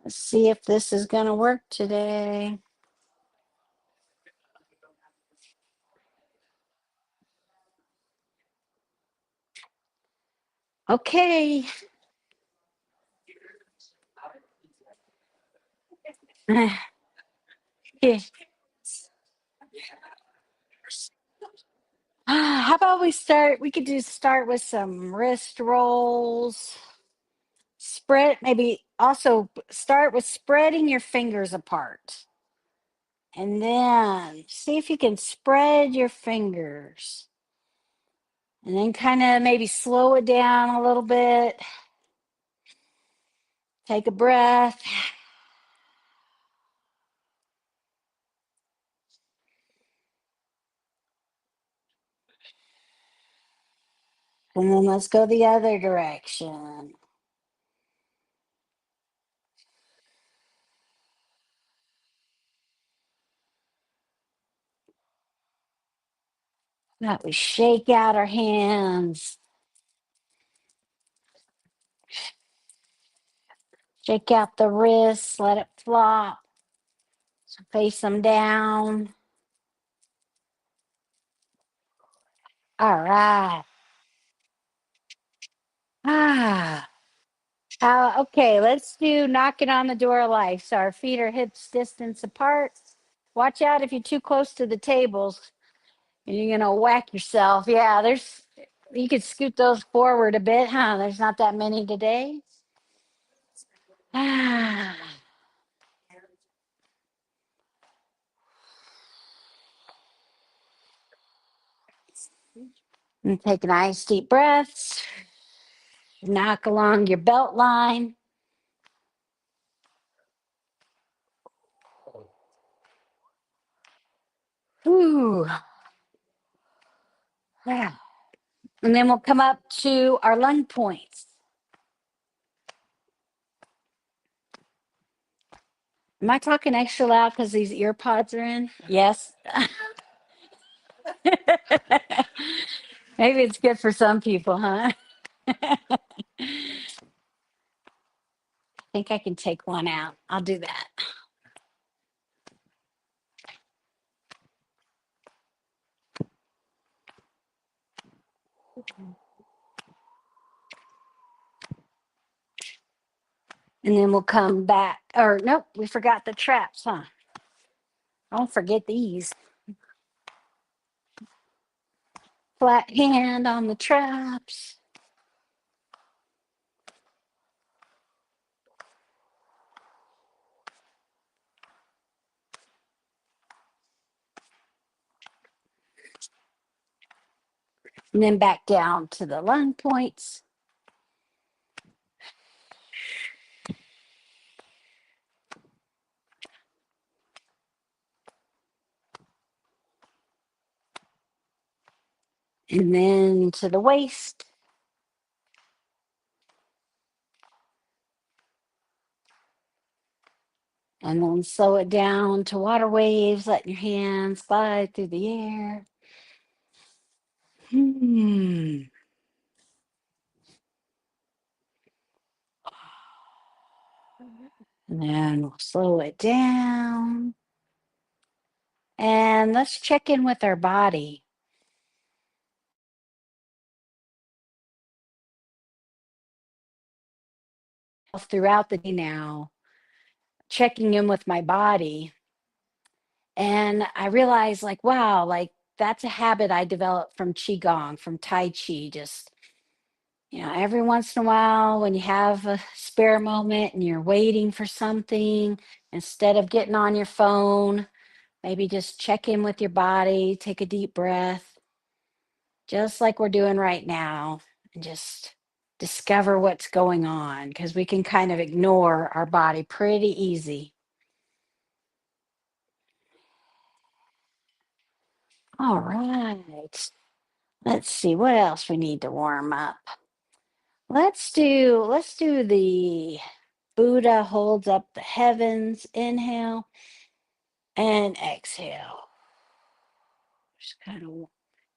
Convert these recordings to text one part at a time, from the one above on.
Let's see if this is going to work today. Okay. Yeah. How about we start? We could start with some wrist rolls. Spread, maybe also start with spreading your fingers apart. And then see if you can spread your fingers. And then kind of maybe slow it down a little bit. Take a breath. And then let's go the other direction. Now we shake out our hands. Shake out the wrists. Let it flop. Face them down. All right. Ah. Okay, let's do knocking on the door of life. So our feet are hips distance apart. Watch out if you're too close to the tables and you're gonna whack yourself. Yeah, you could scoot those forward a bit, huh? There's not that many today. Ah. And take nice deep breaths. Knock along your belt line. Ooh. Yeah. And then we'll come up to our lung points. Am I talking extra loud because these ear pods are in? Yes. Maybe it's good for some people, huh? I think I can take one out. I'll do that. And then we'll come back. Or nope, we forgot the traps, huh? Don't forget these. Flat hand on the traps. And then back down to the lung points. And then to the waist. And then slow it down to water waves, letting your hands glide through the air. Hmm. And then we'll slow it down. And let's check in with our body. Throughout the day now, checking in with my body. And I realized, like, wow, like that's a habit I developed from Qigong, from Tai Chi. Just, every once in a while when you have a spare moment and you're waiting for something, instead of getting on your phone, maybe just check in with your body, take a deep breath, just like we're doing right now, and just discover what's going on because we can kind of ignore our body pretty easy. All right. Let's see what else we need to warm up. Let's do the Buddha holds up the heavens. Inhale and exhale. Just kind of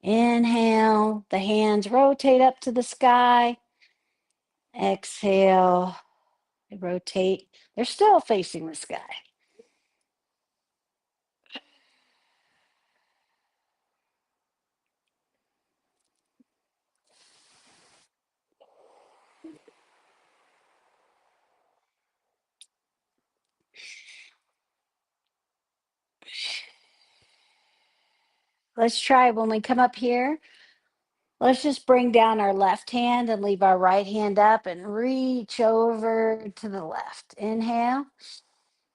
inhale, the hands rotate up to the sky. Exhale, They rotate. They're still facing the sky. Let's try when we come up here. Let's just bring down our left hand and leave our right hand up and reach over to the left. Inhale.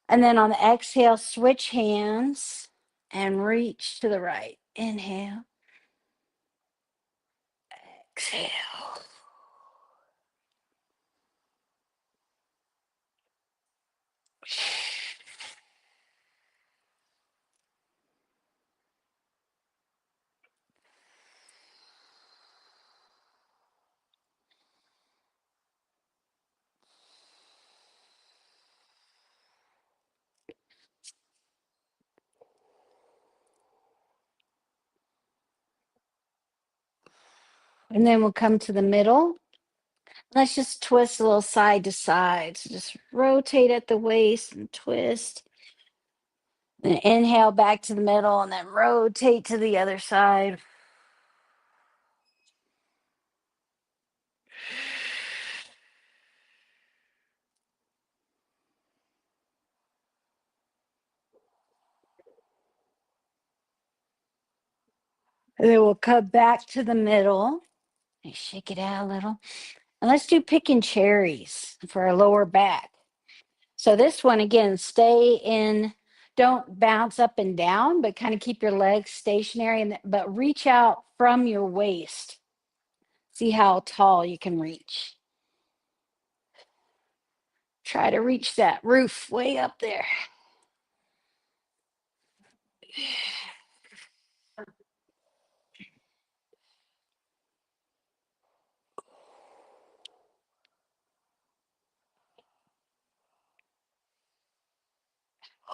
And then on the exhale, switch hands and reach to the right. Inhale. Exhale. And then we'll come to the middle. Let's just twist a little side to side. So just rotate at the waist and twist. Then inhale back to the middle and then rotate to the other side. And then we'll come back to the middle and shake it out a little. And let's do picking cherries for our lower back. So this one, again, stay in, don't bounce up and down, but kind of keep your legs stationary, but reach out from your waist. See how tall you can reach. Try to reach that roof way up there.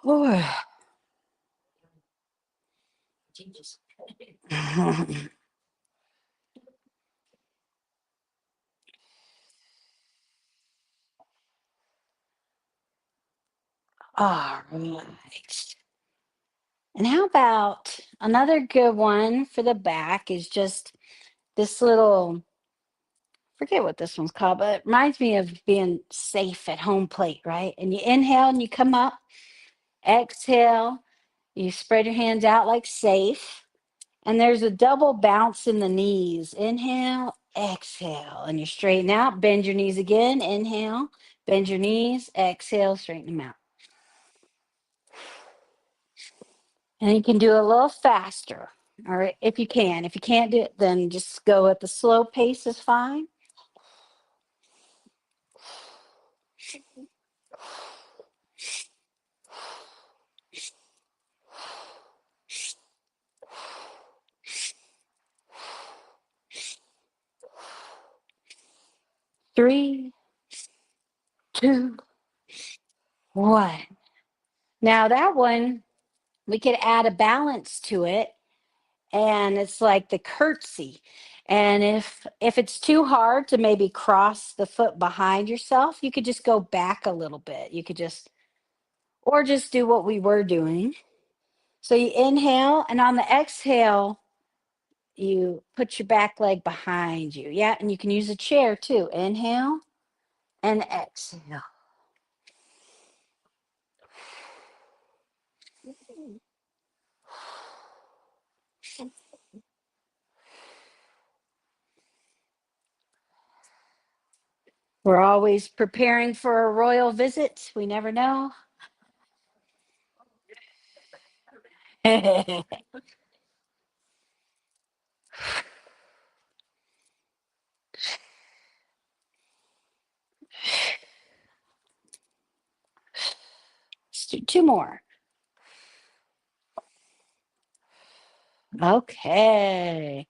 All right. And how about another good one for the back is just this little, forget what this one's called, but it reminds me of being safe at home plate, right? And you inhale and you come up, exhale, you spread your hands out like safe. And there's a double bounce in the knees. Inhale, exhale, and you straighten out. Bend your knees again. Inhale, bend your knees, exhale, straighten them out. And you can do a little faster, or if you can. If you can't do it, then just go at the slow pace is fine. Three, two, one. Now that one, we could add a balance to it, and it's like the curtsy. And if it's too hard to maybe cross the foot behind yourself, you could just go back a little bit. You could just, or just do what we were doing. So you inhale, and on the exhale, you put your back leg behind you. Yeah, and you can use a chair too. Inhale and exhale. We're always preparing for a royal visit. We never know. Let's do two more. Okay.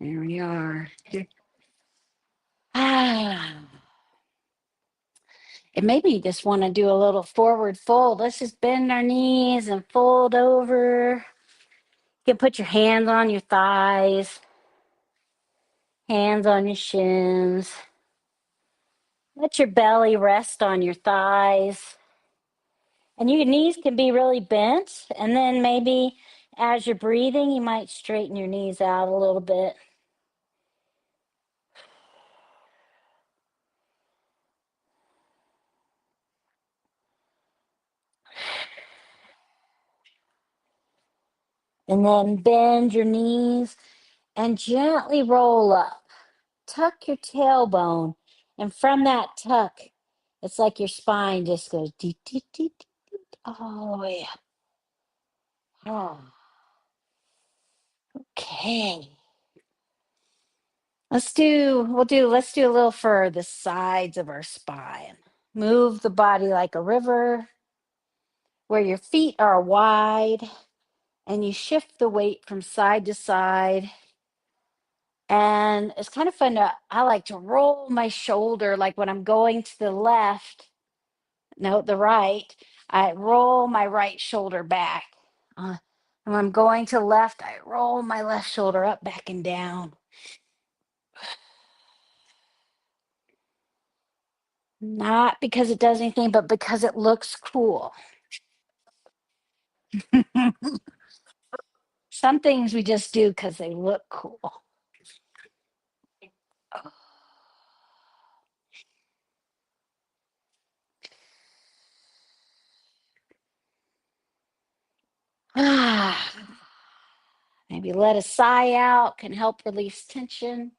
There we are. Ah. And maybe you just want to do a little forward fold. Let's just bend our knees and fold over. You can put your hands on your thighs, hands on your shins. Let your belly rest on your thighs. And your knees can be really bent. And then maybe as you're breathing, you might straighten your knees out a little bit. And then bend your knees and gently roll up. Tuck your tailbone. And from that tuck, it's like your spine just goes deep, deep, deep, deep, deep, all the way up. Oh, okay. Let's do a little for the sides of our spine. Move the body like a river where your feet are wide and you shift the weight from side to side. And it's kind of fun I like to roll my shoulder, like when I'm going to the left, no, the right, I roll my right shoulder back. And when I'm going to left, I roll my left shoulder up, back, and down. Not because it does anything, but because it looks cool. Some things we just do because they look cool. Ah, maybe let a sigh out can help release tension.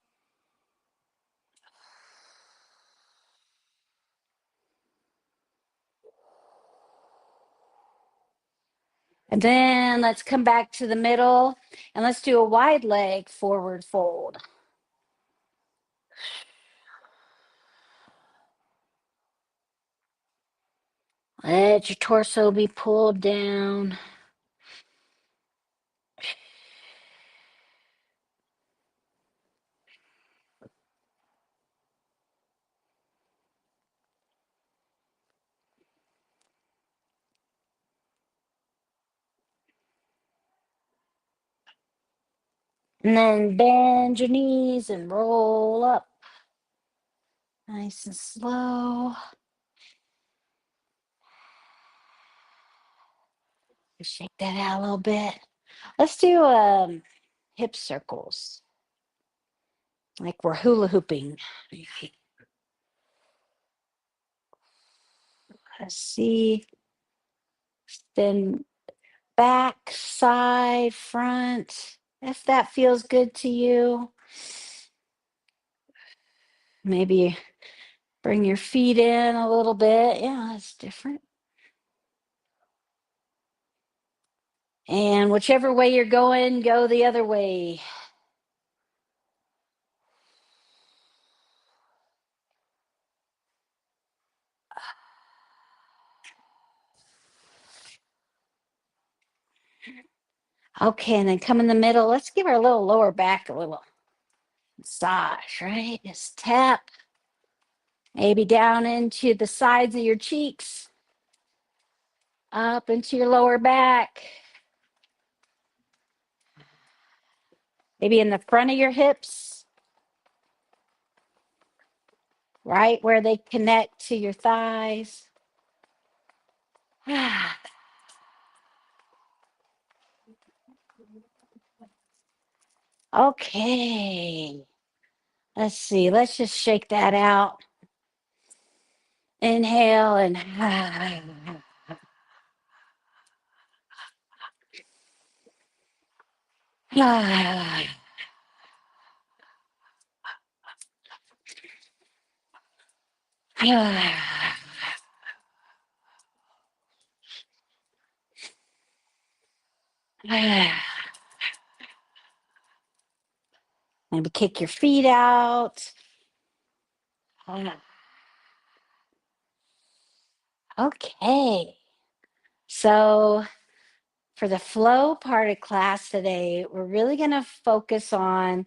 And then let's come back to the middle and let's do a wide leg forward fold. Let your torso be pulled down. And then bend your knees and roll up. Nice and slow. Shake that out a little bit. Let's do hip circles, like we're hula hooping. Let's see. Then back, side, front, if that feels good to you. Maybe bring your feet in a little bit. Yeah, that's different. And whichever way you're going, go the other way. Okay, and then come in the middle. Let's give our little lower back a little massage, right? Just tap maybe down into the sides of your cheeks, up into your lower back, maybe in the front of your hips, right where they connect to your thighs. Okay. Let's see. Let's just shake that out. Inhale and maybe kick your feet out. Okay. So for the flow part of class today, we're really going to focus on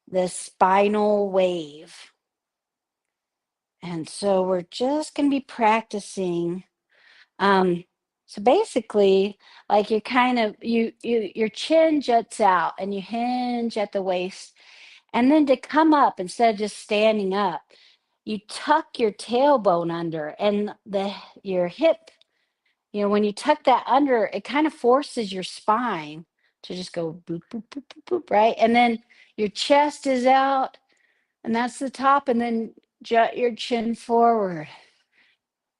the spinal wave. And so we're just going to be practicing. So basically, like you kind of your chin juts out and you hinge at the waist, and then to come up instead of just standing up, you tuck your tailbone under and your hip, when you tuck that under, it kind of forces your spine to just go boop, boop, boop, boop, boop, right? And then your chest is out, and that's the top, and then jut your chin forward.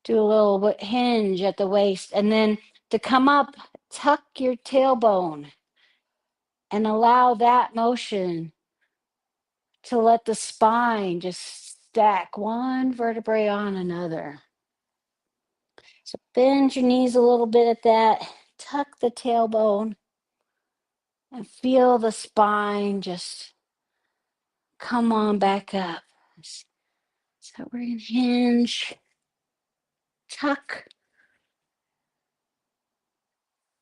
Do a little hinge at the waist, and then to come up, tuck your tailbone and allow that motion to let the spine just stack one vertebrae on another. So bend your knees a little bit at that, tuck the tailbone, and feel the spine just come on back up. So we're going to hinge, tuck,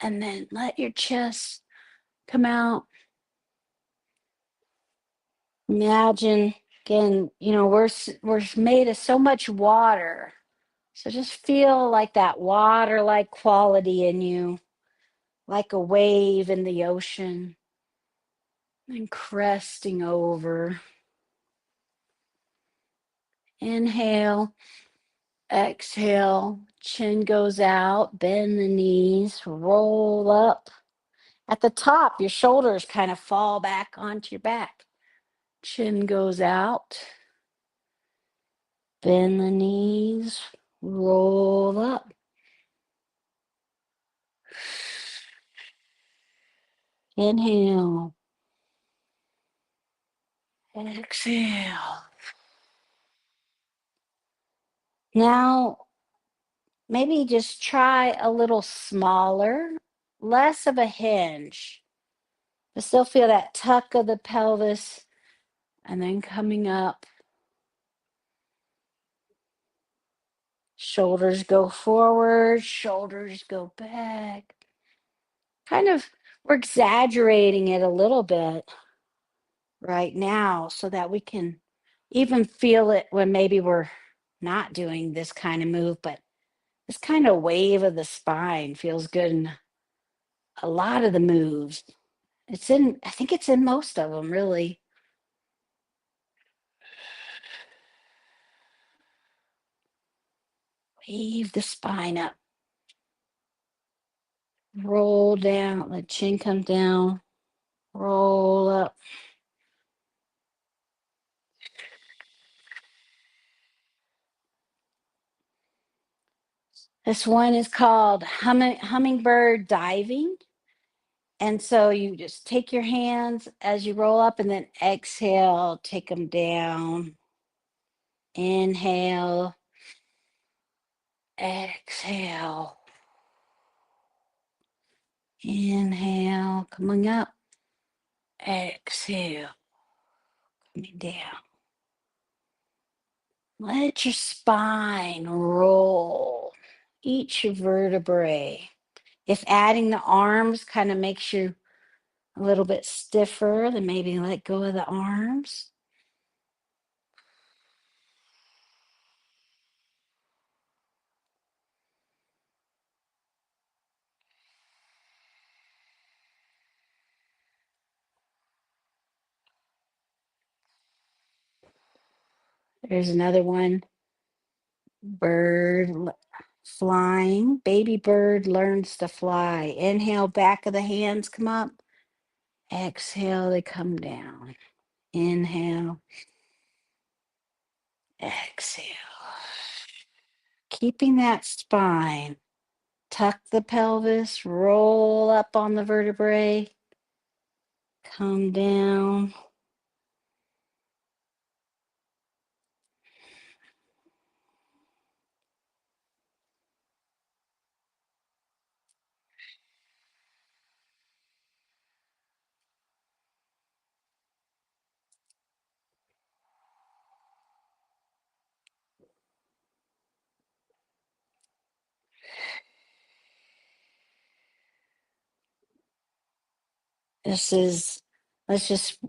and then let your chest come out. Imagine again, we're made of so much water. So just feel like that water-like quality in you, like a wave in the ocean, and cresting over. Inhale, exhale, chin goes out, bend the knees, roll up. At the top, your shoulders kind of fall back onto your back. Chin goes out, bend the knees, roll up. Inhale, exhale. Now, maybe just try a little smaller, less of a hinge, but still feel that tuck of the pelvis and then coming up. Shoulders go forward, shoulders go back. We're exaggerating it a little bit right now so that we can even feel it when maybe we're not doing this kind of move, but this kind of wave of the spine feels good in a lot of the moves. I think it's in most of them, really. Wave the spine up. Roll down, let chin come down. Roll up. This one is called hummingbird diving. And so you just take your hands as you roll up and then exhale, take them down. Inhale, exhale. Inhale, coming up. Exhale, coming down. Let your spine roll each vertebrae. If adding the arms kind of makes you a little bit stiffer, then maybe let go of the arms. There's another one. Flying. Baby bird learns to fly. Inhale, back of the hands come up. Exhale, they come down. Inhale. Exhale. Keeping that spine. Tuck the pelvis, roll up on the vertebrae, come down. Let's just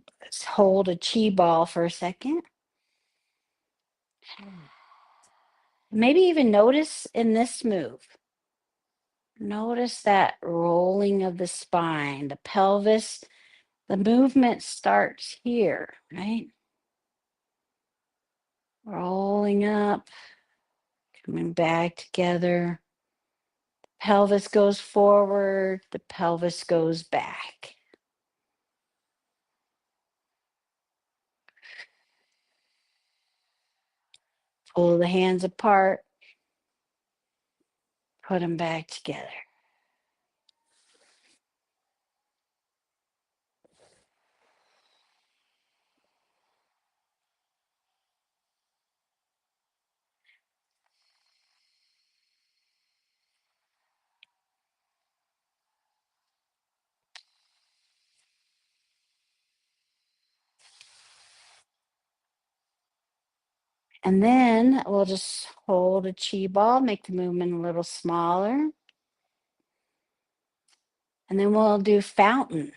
hold a chi ball for a second. Maybe even notice in this move, notice that rolling of the spine, the pelvis, the movement starts here, right? rolling up, coming back together. Pelvis goes forward, the pelvis goes back. Pull the hands apart, put them back together. And then we'll just hold a chi ball, make the movement a little smaller. And then we'll do fountain.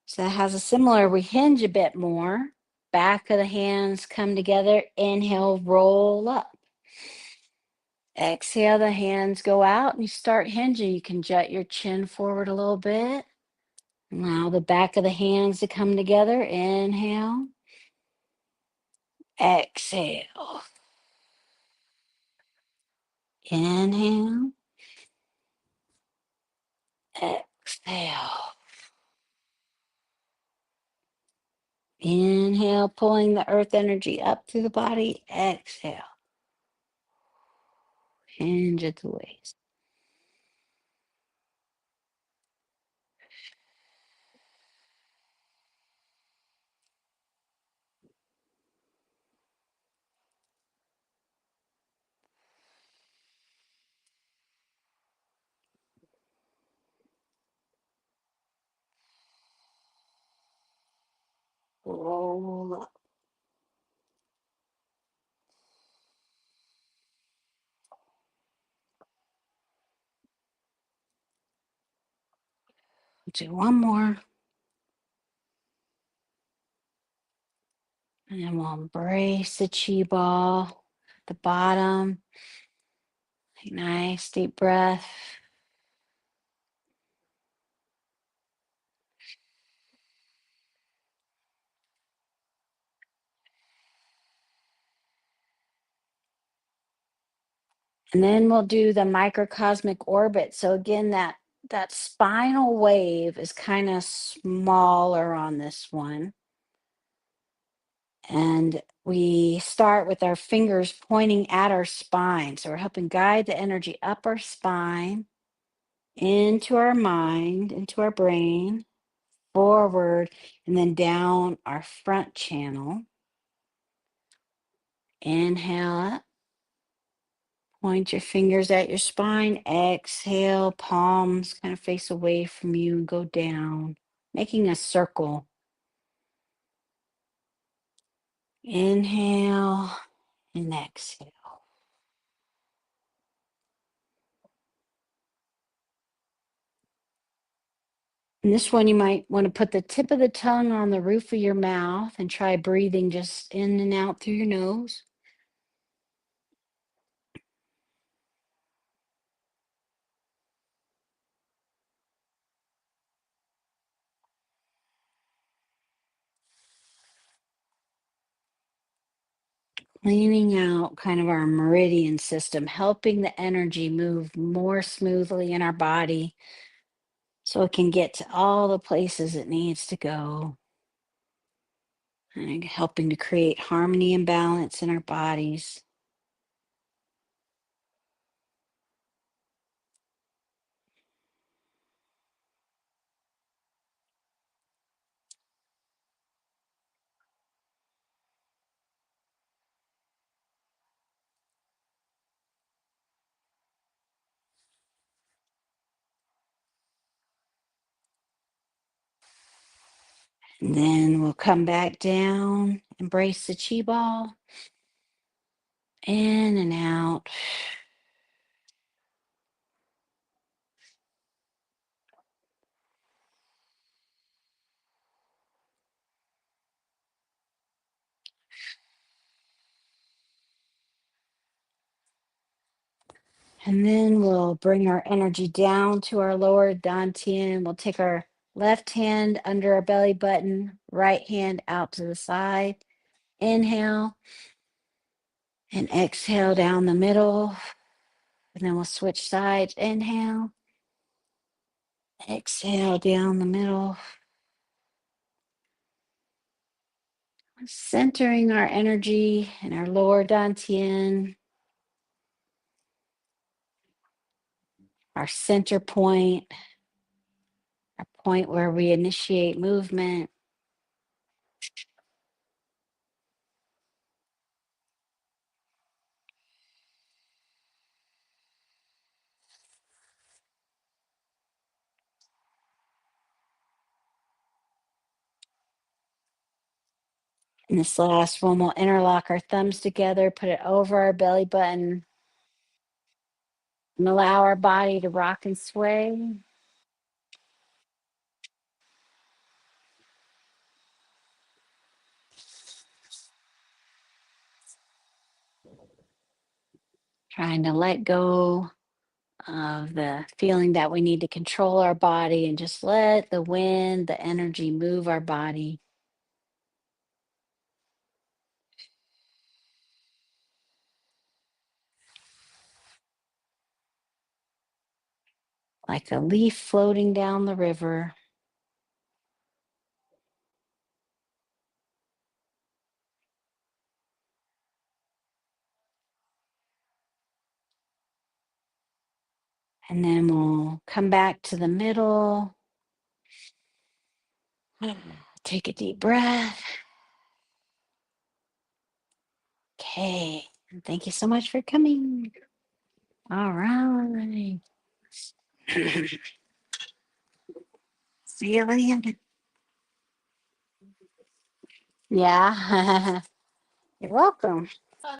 So that has a similar, we hinge a bit more. Back of the hands come together. Inhale, roll up. Exhale, the hands go out and you start hinging. You can jut your chin forward a little bit. Allow the back of the hands to come together. Inhale. Exhale. Inhale. Exhale. Inhale, pulling the earth energy up through the body. Exhale. Hinge at the waist. Roll up. Do one more. And then we'll embrace the chi ball at the bottom. Nice deep breath. And then we'll do the microcosmic orbit. So again, that spinal wave is kind of smaller on this one. And we start with our fingers pointing at our spine. So we're helping guide the energy up our spine, into our mind, into our brain, forward, and then down our front channel. Inhale up. Point your fingers at your spine. Exhale, palms kind of face away from you and go down, making a circle. Inhale and exhale. And this one, you might want to put the tip of the tongue on the roof of your mouth and try breathing just in and out through your nose. Cleaning out kind of our meridian system, helping the energy move more smoothly in our body so it can get to all the places it needs to go. And helping to create harmony and balance in our bodies. And then we'll come back down, embrace the chi ball, in and out. And then we'll bring our energy down to our lower dantian. We'll take our left hand under our belly button, right hand out to the side. Inhale. And exhale down the middle. And then we'll switch sides. Inhale. Exhale down the middle. Centering our energy in our lower dantian, our center point, our point where we initiate movement. And this last one, we'll interlock our thumbs together, put it over our belly button, and allow our body to rock and sway. Trying to let go of the feeling that we need to control our body and just let the wind, the energy move our body. Like a leaf floating down the river. And then we'll come back to the middle. Take a deep breath. Okay. And thank you so much for coming. All right. See you later. Yeah. You're welcome.